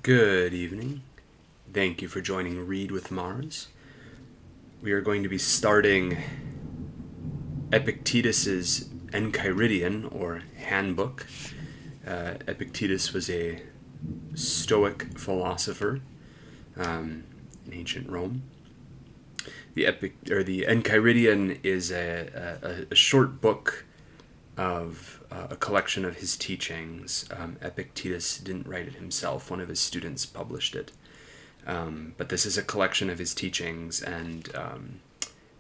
Good evening. Thank you for joining Read with Mars. We are going to be starting Epictetus's Encheiridion, or Handbook. Epictetus was a Stoic philosopher in ancient Rome. The Encheiridion is a short book of a collection of his teachings. Epictetus didn't write it himself. One of his students published it. But this is a collection of his teachings, and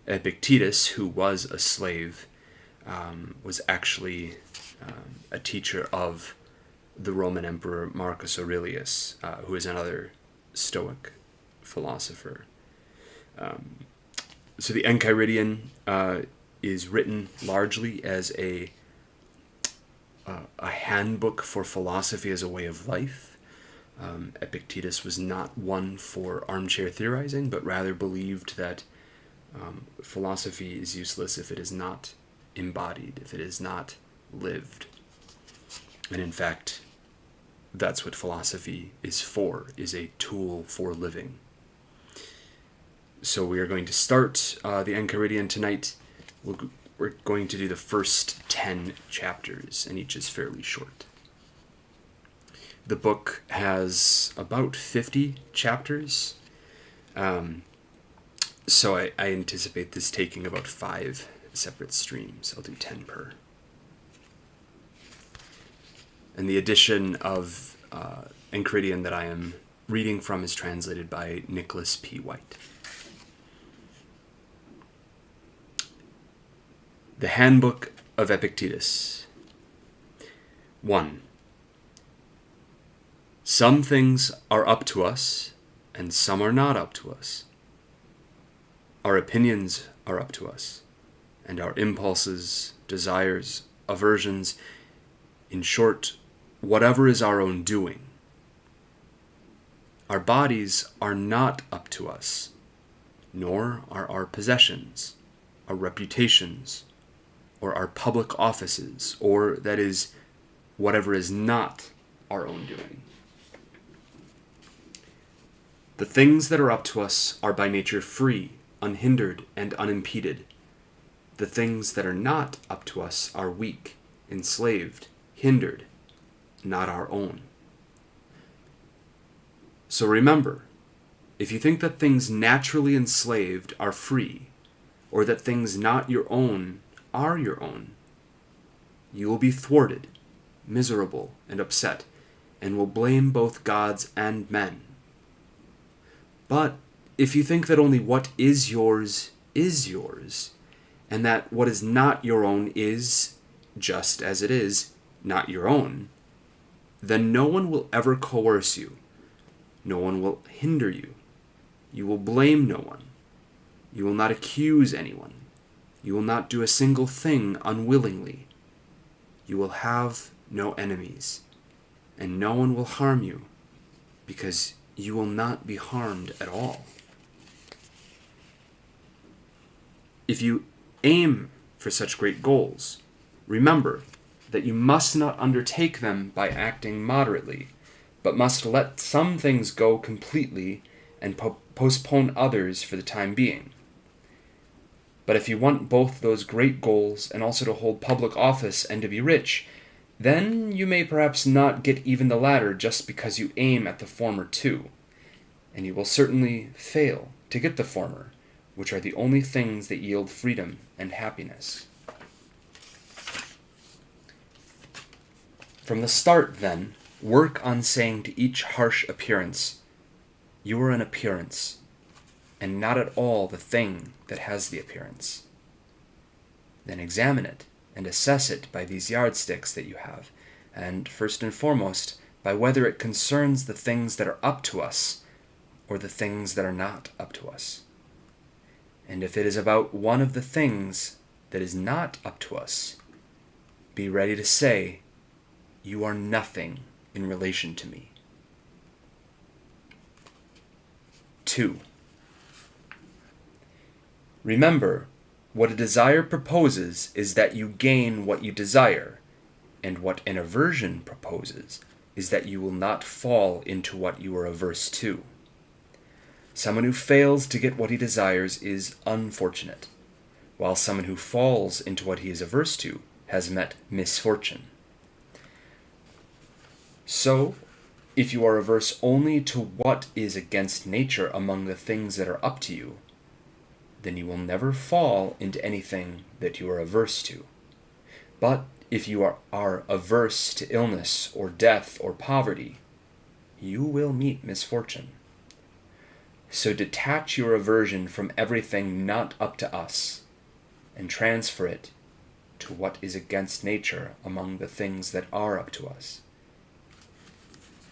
Epictetus, who was a slave, was actually a teacher of the Roman Emperor Marcus Aurelius, who is another Stoic philosopher. So the Encheiridion is written largely as a handbook for philosophy as a way of life. Epictetus was not one for armchair theorizing, but rather believed that philosophy is useless if it is not embodied, if it is not lived. And in fact, that's what philosophy is for, is a tool for living. So we are going to start the Encheiridion tonight. We're going to do the first 10 chapters, and each is fairly short. The book has about 50 chapters, so I anticipate this taking about 5 separate streams. I'll do 10 per. And the edition of Encheiridion that I am reading from is translated by Nicholas P. White. The Handbook of Epictetus. 1. Some things are up to us, and some are not up to us. Our opinions are up to us, and our impulses, desires, aversions, in short, whatever is our own doing. Our bodies are not up to us, nor are our possessions, our reputations, or our public offices, or, that is, whatever is not our own doing. The things that are up to us are by nature free, unhindered, and unimpeded. The things that are not up to us are weak, enslaved, hindered, not our own. So remember, if you think that things naturally enslaved are free, or that things not your own are your own, you will be thwarted, miserable, and upset, and will blame both gods and men. But if you think that only what is yours, and that what is not your own is, just as it is, not your own, then no one will ever coerce you, no one will hinder you, you will blame no one, you will not accuse anyone, you will not do a single thing unwillingly. You will have no enemies, and no one will harm you, because you will not be harmed at all. If you aim for such great goals, remember that you must not undertake them by acting moderately, but must let some things go completely and postpone others for the time being. But if you want both those great goals and also to hold public office and to be rich, then you may perhaps not get even the latter just because you aim at the former too, and you will certainly fail to get the former, which are the only things that yield freedom and happiness. From the start, then, work on saying to each harsh appearance, "You are an appearance, and not at all the thing that has the appearance." Then examine it and assess it by these yardsticks that you have, and first and foremost, by whether it concerns the things that are up to us or the things that are not up to us. And if it is about one of the things that is not up to us, be ready to say, "You are nothing in relation to me." 2. Remember, what a desire proposes is that you gain what you desire, and what an aversion proposes is that you will not fall into what you are averse to. Someone who fails to get what he desires is unfortunate, while someone who falls into what he is averse to has met misfortune. So, if you are averse only to what is against nature among the things that are up to you, then you will never fall into anything that you are averse to. But if you are averse to illness or death or poverty, you will meet misfortune. So detach your aversion from everything not up to us, and transfer it to what is against nature among the things that are up to us.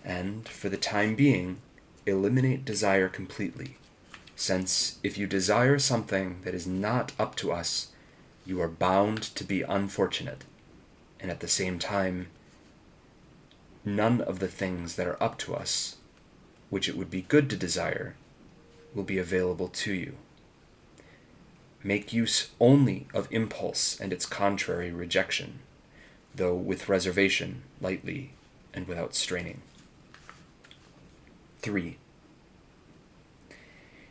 And, for the time being, eliminate desire completely, since if you desire something that is not up to us, you are bound to be unfortunate, and at the same time, none of the things that are up to us, which it would be good to desire, will be available to you. Make use only of impulse and its contrary rejection, though with reservation, lightly, and without straining. 3.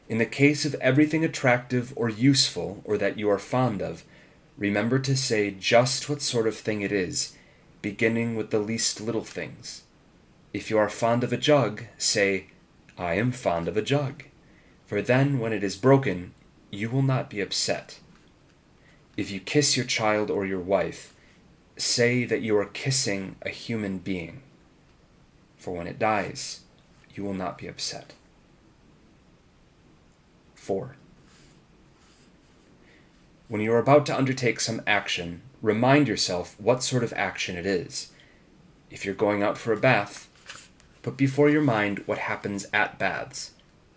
In the case of everything attractive or useful or that you are fond of, remember to say just what sort of thing it is, beginning with the least little things. If you are fond of a jug, say, "I am fond of a jug," for then when it is broken, you will not be upset. If you kiss your child or your wife, say that you are kissing a human being, for when it dies, you will not be upset. 4. When you are about to undertake some action, remind yourself what sort of action it is. If you're going out for a bath, put before your mind what happens at baths.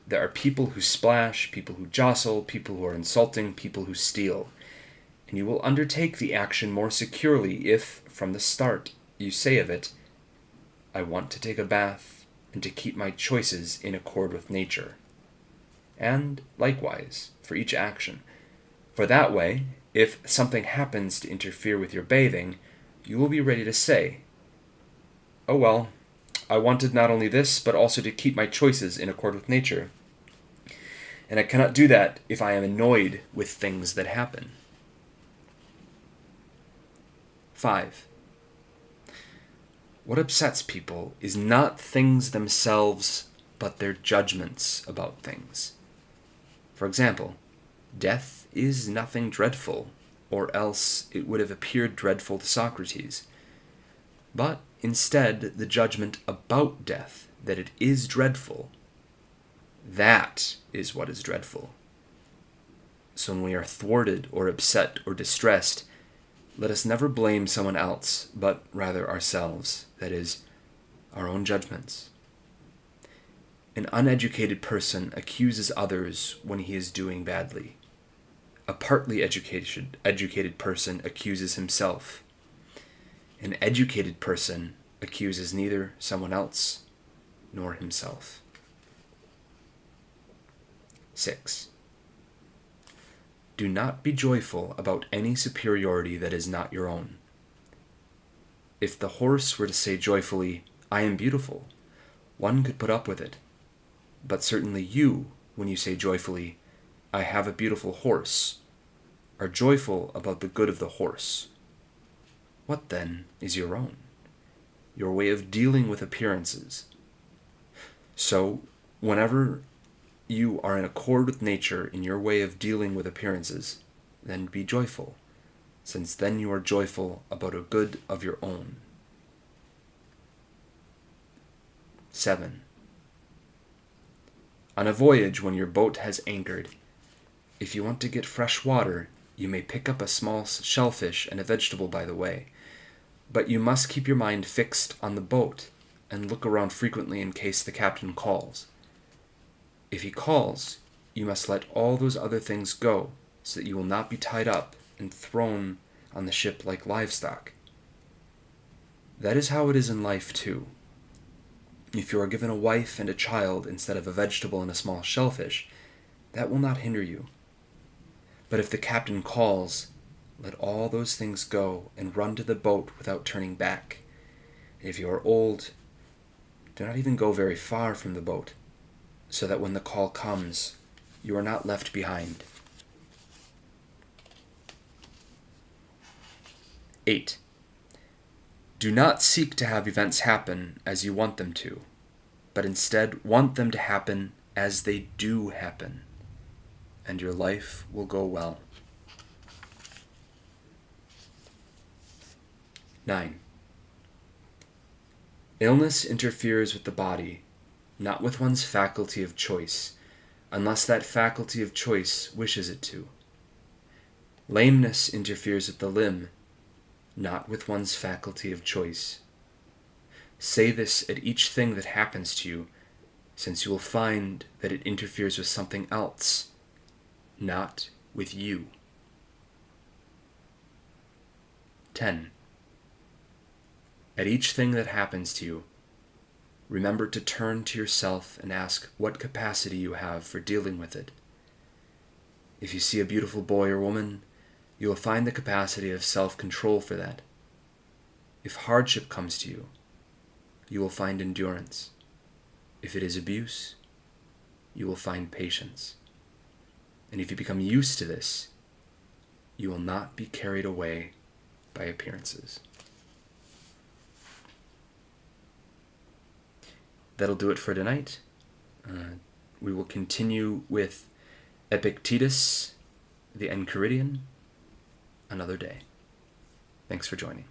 There are people who splash, people who jostle, people who are insulting, people who steal. And you will undertake the action more securely if, from the start, you say of it, "I want to take a bath and to keep my choices in accord with nature." And, likewise, for each action. For that way, if something happens to interfere with your bathing, you will be ready to say, "Oh well, I wanted not only this, but also to keep my choices in accord with nature. And I cannot do that if I am annoyed with things that happen." 5. What upsets people is not things themselves, but their judgments about things. For example, death is nothing dreadful, or else it would have appeared dreadful to Socrates. But instead, the judgment about death, that it is dreadful, that is what is dreadful. So when we are thwarted or upset or distressed, let us never blame someone else, but rather ourselves, that is, our own judgments. An uneducated person accuses others when he is doing badly. A partly educated person accuses himself. An educated person accuses neither someone else nor himself. 6. Do not be joyful about any superiority that is not your own. If the horse were to say joyfully, "I am beautiful," one could put up with it. But certainly you, when you say joyfully, "I have a beautiful horse," are joyful about the good of the horse. What then is your own? Your way of dealing with appearances. So, whenever you are in accord with nature in your way of dealing with appearances, then be joyful, since then you are joyful about a good of your own. 7. On a voyage when your boat has anchored, if you want to get fresh water, you may pick up a small shellfish and a vegetable by the way, but you must keep your mind fixed on the boat and look around frequently in case the captain calls. If he calls, you must let all those other things go, so that you will not be tied up and thrown on the ship like livestock. That is how it is in life too. If you are given a wife and a child instead of a vegetable and a small shellfish, that will not hinder you. But if the captain calls, let all those things go and run to the boat without turning back. And if you are old, Do not even go very far from the boat, so that when the call comes, you are not left behind. 8. Do not seek to have events happen as you want them to, but instead want them to happen as they do happen, and your life will go well. 9. Illness interferes with the body, not with one's faculty of choice, unless that faculty of choice wishes it to. Lameness interferes with the limb, not with one's faculty of choice. Say this at each thing that happens to you, since you will find that it interferes with something else, not with you. 10. At each thing that happens to you, remember to turn to yourself and ask what capacity you have for dealing with it. If you see a beautiful boy or woman, you will find the capacity of self-control for that. If hardship comes to you, you will find endurance. If it is abuse, you will find patience. And if you become used to this, you will not be carried away by appearances. That'll do it for tonight. We will continue with Epictetus, the Encheiridion, another day. Thanks for joining.